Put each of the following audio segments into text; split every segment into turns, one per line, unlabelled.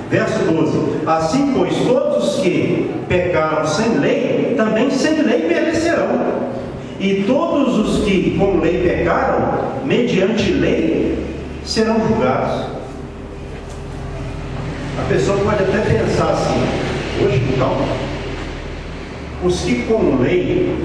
Verso 12: assim, pois, todos os que pecaram sem lei, também sem lei perecerão. E todos os que com lei pecaram, mediante lei, serão julgados. A pessoa pode até pensar assim: hoje então, os que com lei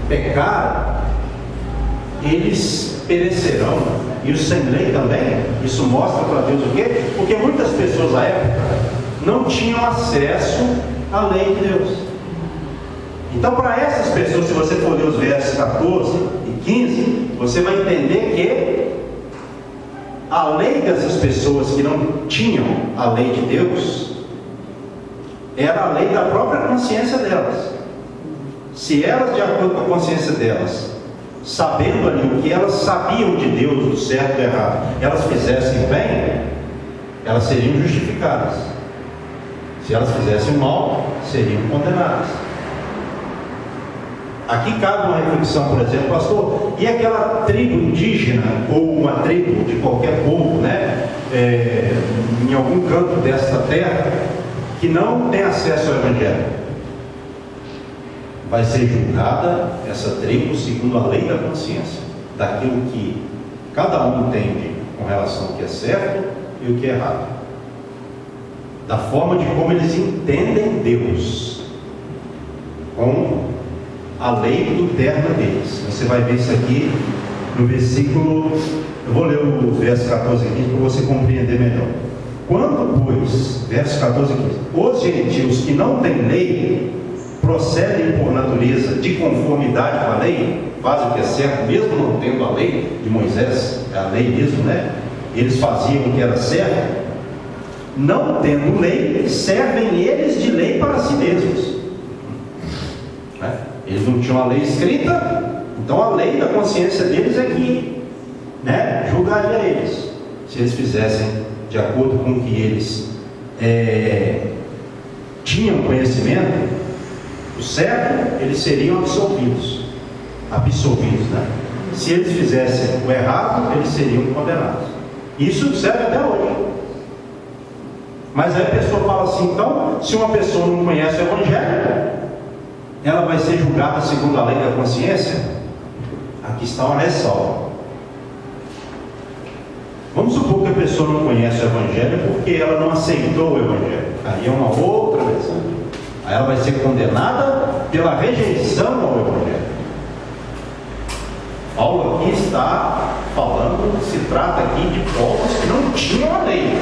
pecaram, eles perecerão. E os sem lei também. Isso mostra para Deus o quê? Porque muitas pessoas à época não tinham acesso à lei de Deus. Então, para essas pessoas, se você for ler os versos 14 e 15, você vai entender que a lei dessas pessoas que não tinham a lei de Deus era a lei da própria consciência delas. Se elas, de acordo com a consciência delas, sabendo ali o que elas sabiam de Deus, do certo e do errado, elas fizessem bem, elas seriam justificadas. Se elas fizessem mal, seriam condenadas. Aqui cabe uma reflexão, por exemplo, pastor, e aquela tribo indígena, ou uma tribo de qualquer povo, né, em algum canto desta terra, que não tem acesso ao Evangelho? Vai ser julgada essa tribo segundo a lei da consciência, daquilo que cada um entende com relação ao que é certo e o que é errado, da forma de como eles entendem Deus, com a lei interna deles. Você vai ver isso aqui no versículo, eu vou ler o verso 14 e 15 para você compreender melhor. Quando, pois, versos 14 e 15, os gentios que não têm lei procedem por natureza de conformidade com a lei, fazem o que é certo, mesmo não tendo a lei de Moisés, é a lei mesmo, né? Eles faziam o que era certo, não tendo lei, servem eles de lei para si mesmos. Eles não tinham a lei escrita, então a lei da consciência deles é que, né, julgaria eles, se eles fizessem de acordo com o que eles tinham conhecimento. O certo, eles seriam absolvidos, né? Se eles fizessem o errado, eles seriam condenados. Isso serve até hoje. Mas aí a pessoa fala assim: então, se uma pessoa não conhece o Evangelho, ela vai ser julgada segundo a lei da consciência? Aqui está uma ressalva. Vamos supor que a pessoa não conhece o Evangelho porque ela não aceitou o Evangelho. Aí é uma outra versão. Aí ela vai ser condenada pela rejeição ao Evangelho. Paulo aqui está falando, se trata aqui de povos que não tinham a lei.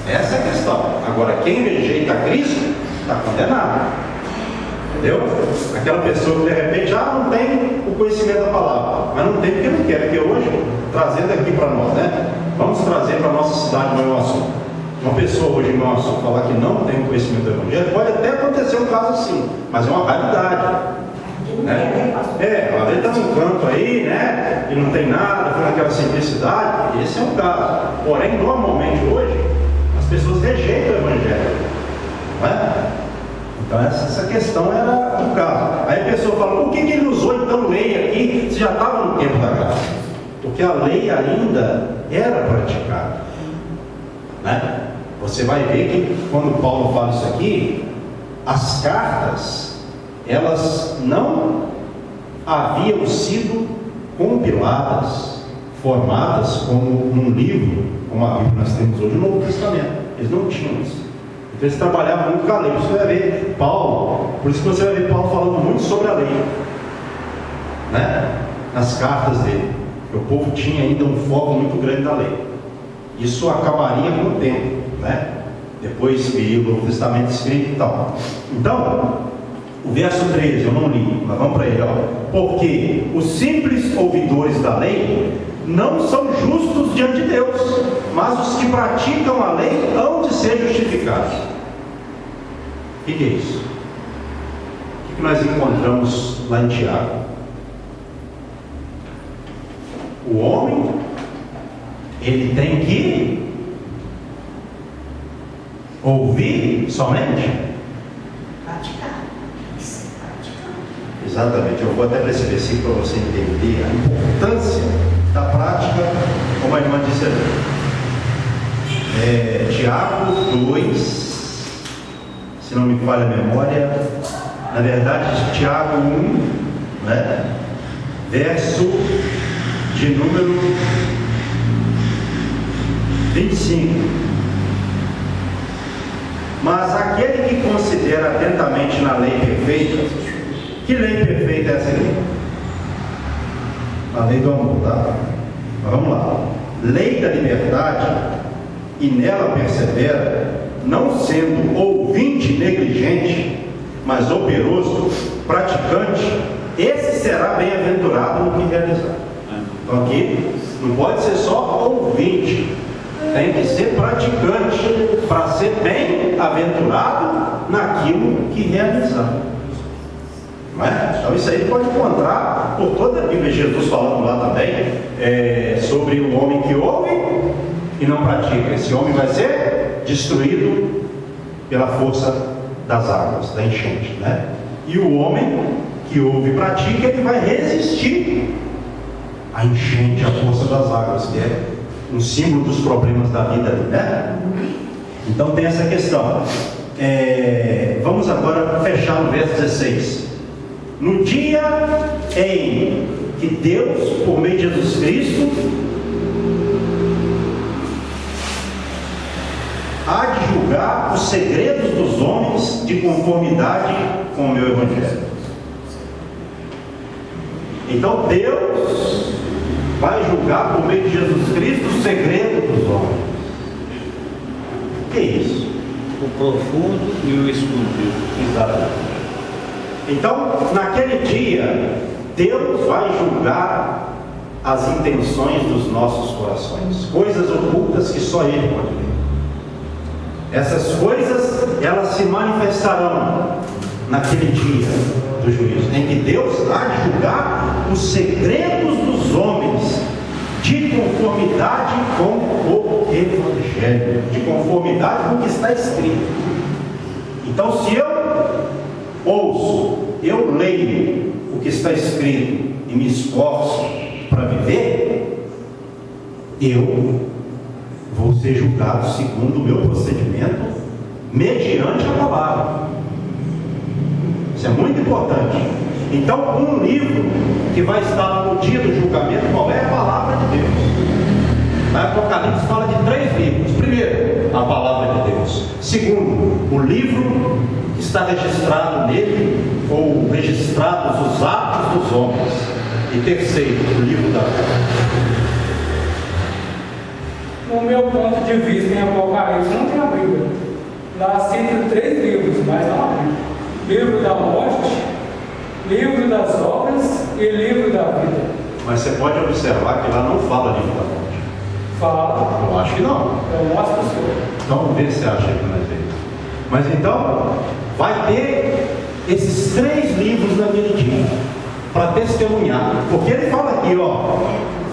Essa é a questão. Agora, quem rejeita Cristo está condenado. Entendeu? Aquela pessoa que de repente não tem o conhecimento da palavra, mas não tem porque não quer. Porque hoje, trazendo aqui para nós, né? Vamos trazer para a nossa cidade Meu Açu. Uma pessoa hoje em Meu Açu falar que não tem o conhecimento do Evangelho, pode até acontecer um caso assim, mas é uma raridade. Né? Ela está num canto aí, né? E não tem nada, com aquela simplicidade. Esse é um caso. Porém, normalmente hoje, as pessoas rejeitam o Evangelho. Não é? Então essa questão era o caso. Aí a pessoa fala: por que ele usou então lei aqui, se já estava no tempo da graça? Porque a lei ainda era praticada, né? Você vai ver que quando Paulo fala isso aqui, as cartas, elas não haviam sido compiladas, formadas como num livro, como a Bíblia que nós temos hoje, no Novo Testamento. Eles não tinham isso. Então eles trabalhavam muito com a lei. Você vai ver Paulo, por isso que você vai ver Paulo falando muito sobre a lei, né? Nas cartas dele. O povo tinha ainda um foco muito grande da lei. Isso acabaria com o tempo, né? Depois que o Novo Testamento escrito e tal. Então, o verso 13, eu não li, mas vamos para ele, ó. Porque os simples ouvidores da lei não são justos diante de Deus, mas os que praticam a lei hão de ser justificados. O que é isso? O que nós encontramos lá em Tiago? O homem, ele tem que ouvir somente?
Praticar.
Exatamente. Eu vou até para esse versículo para você entender a importância da prática, como a irmã disse ali. Tiago 2, se não me falha a memória, na verdade, Tiago 1, né? Verso de número 25. Mas aquele que considera atentamente na lei perfeita, que lei perfeita é essa aqui? A lei do amor, tá? Mas vamos lá. Lei da liberdade, e nela persevera, não sendo ouvinte negligente, mas operoso, praticante, esse será bem-aventurado no que realizar. Então aqui não pode ser só ouvinte, tem que ser praticante para ser bem-aventurado naquilo que realizar. Não é? Então isso aí pode encontrar por toda a Bíblia, Jesus falando lá também sobre o homem que ouve e não pratica. Esse homem vai ser destruído pela força das águas, da enchente, né? E o homem que ouve e pratica, ele vai resistir à enchente, à força das águas, que é um símbolo dos problemas da vida, né? Então tem essa questão. Vamos agora fechar no verso 16. No dia em que Deus, por meio de Jesus Cristo, há de julgar os segredos dos homens de conformidade com o meu Evangelho. Então Deus vai julgar por meio de Jesus Cristo os segredos dos homens. O que é isso?
O profundo e o escondido.
Exatamente. Então, naquele dia, Deus vai julgar as intenções dos nossos corações, coisas ocultas que só Ele pode ver. Essas coisas, elas se manifestarão naquele dia do juízo, em que Deus há de julgar os segredos dos homens, de conformidade com o Evangelho, de conformidade com o que está escrito. Então, se eu ouço, eu leio o que está escrito e me esforço para viver, eu vou ser julgado segundo o meu procedimento, mediante a palavra. Isso é muito importante. Então, um livro que vai estar no dia do julgamento, qual é a palavra de Deus? O Apocalipse fala de 3 livros. Primeiro, a palavra de Deus. Segundo, o livro que está registrado nele, ou registrados os atos dos homens. E terceiro, o livro da vida.
No meu ponto de vista, em Apocalipse não tem a Bíblia. Lá cita 3 livros, mas não a Bíblia. Livro da morte, livro das obras e livro da vida.
Mas você pode observar que lá não fala livro da morte.
Fala.
Eu acho que não.
Eu mostro para o senhor.
Então vamos ver se você acha que não é jeito. Mas então, vai ter esses 3 livros naquele dia, para testemunhar. Porque ele fala aqui, ó,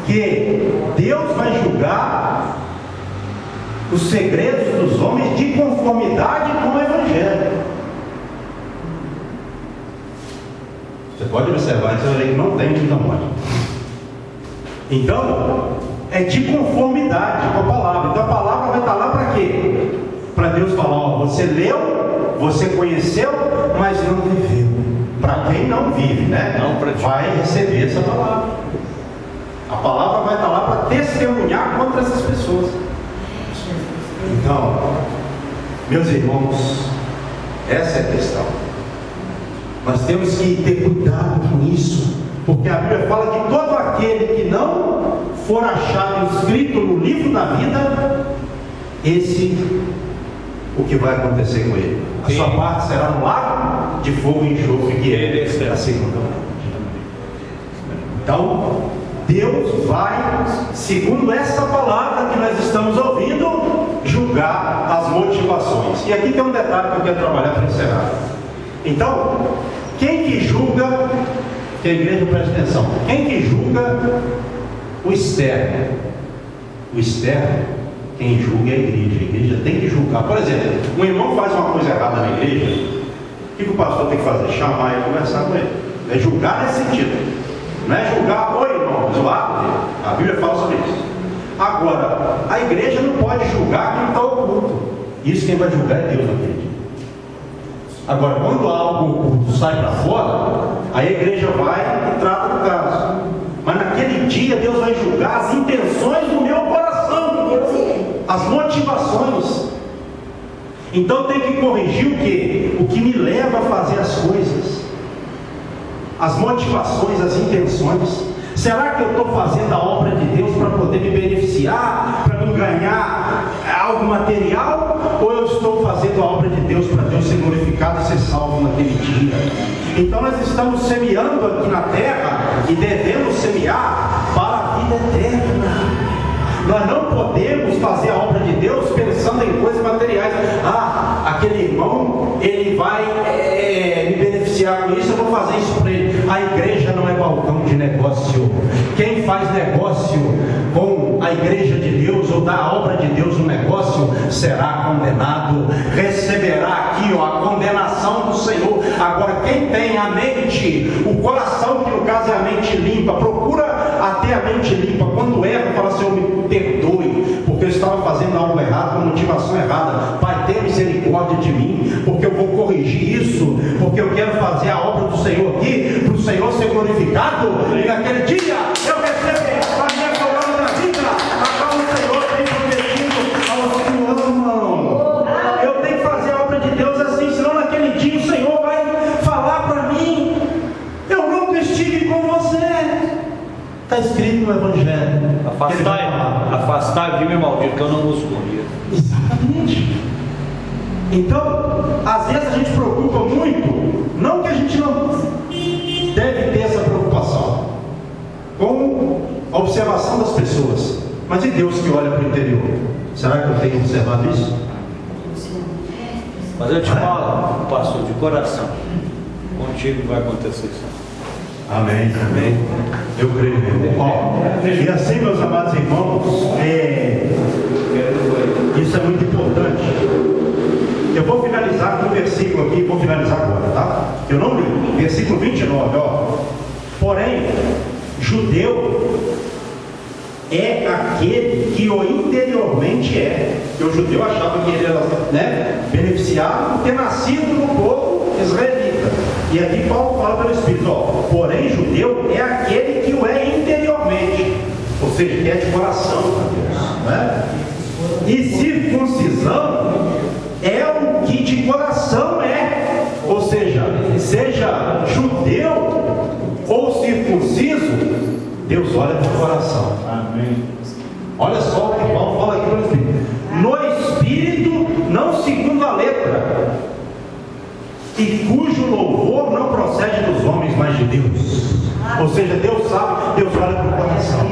que Deus vai julgar os segredos dos homens de conformidade com o Evangelho. Você pode observar isso aí, não tem vida morte. Então, é de conformidade com a palavra. Então a palavra vai estar lá para quê? Para Deus falar, ó, você leu, você conheceu, mas não viveu. Para quem não vive, né? Vai receber essa palavra. A palavra vai estar lá para testemunhar contra essas pessoas. Então, meus irmãos, essa é a questão. Nós temos que ter cuidado com isso, porque a Bíblia fala que todo aquele que não for achado inscrito no livro da vida, esse, o que vai acontecer com ele? A sua parte será no lago de fogo e enxofre, que é a segunda morte. Então, Deus vai, segundo essa palavra que nós estamos ouvindo, julgar as motivações. E aqui tem um detalhe que eu quero trabalhar para encerrar. Então, quem que julga, que a igreja presta atenção, quem que julga o externo? O externo, quem julga é a igreja tem que julgar. Por exemplo, um irmão faz uma coisa errada na igreja, o que o pastor tem que fazer? Chamar ele e conversar com ele. É julgar nesse sentido. Não é julgar, oi irmão, zoar. A Bíblia fala sobre isso. Agora, a igreja não pode julgar quem está oculto. Isso quem vai julgar é Deus naquele dia. Agora, quando algo oculto sai para fora, aí a igreja vai e trata do caso. Mas naquele dia Deus vai julgar as intenções do meu coração, as motivações. Então tem que corrigir o quê? O que me leva a fazer as coisas, as motivações, as intenções. Será que eu estou fazendo a obra de Deus para poder me beneficiar, para me ganhar algo material? Ou eu estou fazendo a obra de Deus para Deus ser glorificado e ser salvo naquele dia? Então nós estamos semeando aqui na terra e devemos semear para a vida eterna. Nós não podemos fazer a obra de Deus pensando em coisas materiais. Aquele irmão, ele vai me beneficiar com isso, eu vou fazer isso para ele. A igreja não é balcão de negócio. Quem faz negócio com a igreja de Deus ou da obra de Deus no negócio será condenado, receberá aqui a condenação do Senhor. Agora, quem tem a mente, o coração, que no caso é a mente limpa, procura até a mente limpa. Quando erra, fala: Senhor, me perdoe, porque eu estava fazendo algo errado, com motivação errada. Pai, tenha misericórdia de mim, porque eu vou corrigir isso, porque eu quero fazer a obra do Senhor aqui, para o Senhor ser glorificado, e naquele dia eu recebo a minha coroa da vida, a qual o Senhor tem prometido aos que o amam. Eu tenho que fazer a obra de Deus assim, senão naquele dia o Senhor vai falar para mim: eu nunca estive com você. Está escrito no Evangelho:
afastai de mim, maldito, que eu não vos conheço.
Exatamente. Então, às vezes a gente preocupa muito, não que a gente não deve ter essa preocupação com a observação das pessoas, mas e Deus que olha para o interior? Será que eu tenho observado isso?
Mas eu te falo, pastor, de coração, contigo vai acontecer isso.
Amém, amém. Eu creio. E assim, meus amados irmãos, isso é muito importante. Eu vou finalizar com um versículo aqui, vou finalizar agora, tá? Eu não li. Versículo 29, ó. Porém, judeu é aquele que o interiormente é. Porque o judeu achava que ele era, beneficiado por ter nascido no povo israelita. E aqui Paulo fala pelo Espírito, ó. Porém, judeu é aquele que o é interiormente. Ou seja, que é de coração para Deus, né? E circuncisão é o que de coração é. Ou seja judeu ou circunciso, Deus olha para o coração. Amém. Olha só o que Paulo fala aqui pelo Espírito. No Espírito, não segundo a letra, e cujo louvor não procede dos homens, mas de Deus. Ou seja, Deus sabe, Deus olha para o coração.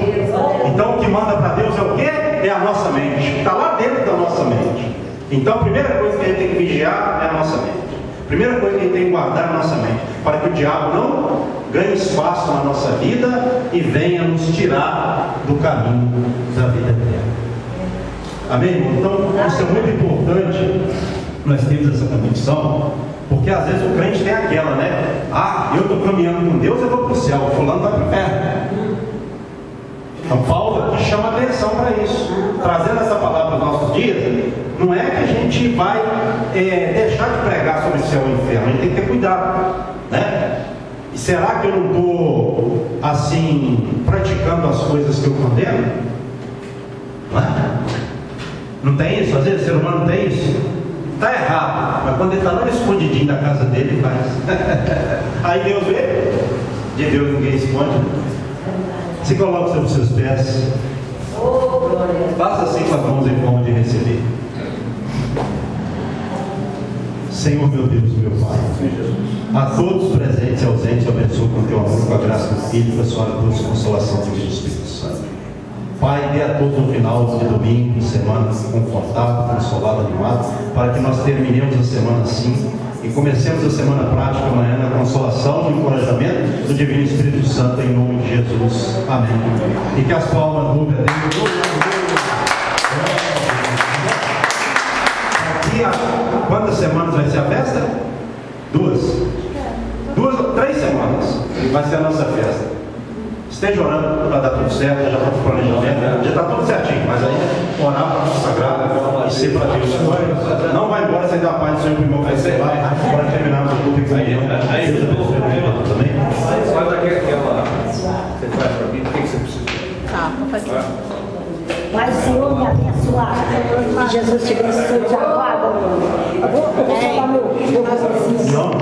Então o que manda para Deus é o quê? É a nossa mente. Está lá dentro da nossa mente. Então a primeira coisa que a gente tem que vigiar é a nossa mente. A primeira coisa que a gente tem que guardar é a nossa mente, para que o diabo não ganhe espaço na nossa vida e venha nos tirar do caminho da vida eterna. Amém, irmão? Então isso é muito importante. Nós temos essa convicção, porque às vezes o crente tem aquela, né? Eu estou caminhando com Deus, eu vou para o céu, fulano vai para o inferno. Então Paulo aqui chama atenção para isso, trazendo essa palavra para os nossos dias. Não é que a gente vai deixar de pregar sobre céu e inferno, a gente tem que ter cuidado, né? E será que eu não estou assim praticando as coisas que eu condeno? Não é? Não tem isso? Às vezes o ser humano tem isso. Está errado, mas quando ele está lá escondidinho da casa dele, ele faz. Aí Deus vê. De Deus ninguém esconde. Se coloca sobre os seus pés. Faça assim com as mãos em forma de receber. Senhor meu Deus, meu Pai, a todos os presentes e ausentes, eu abençoo com teu amor, com a graça do Filho, com a sua cruz, consolação do Espírito Santo. Pai, dê a todos um final de domingo, semana confortável, consolado, animado, para que nós terminemos a semana assim e comecemos a semana prática amanhã na consolação, no encorajamento do Divino Espírito Santo, em nome de Jesus. Amém. E que as palmas do Deus. Aqui a quantas semanas vai ser a festa? 2 ou 3 semanas vai ser a nossa festa. esteja orando para dar tudo certo, já está com o planejamento, já está tudo certinho, mas aí orar para consagrar e ser para Deus. Não vai embora sem dar a paz do Senhor, irmão, vai ser lá, para terminarmos o culto e também.
Faz aquela. Você faz para mim, o que você precisa?
Tá, vou fazer.
Mas o Senhor me abençoar. Que Jesus te abençoe, te aguarda. Eu vou falar meu raciocínio.
Não,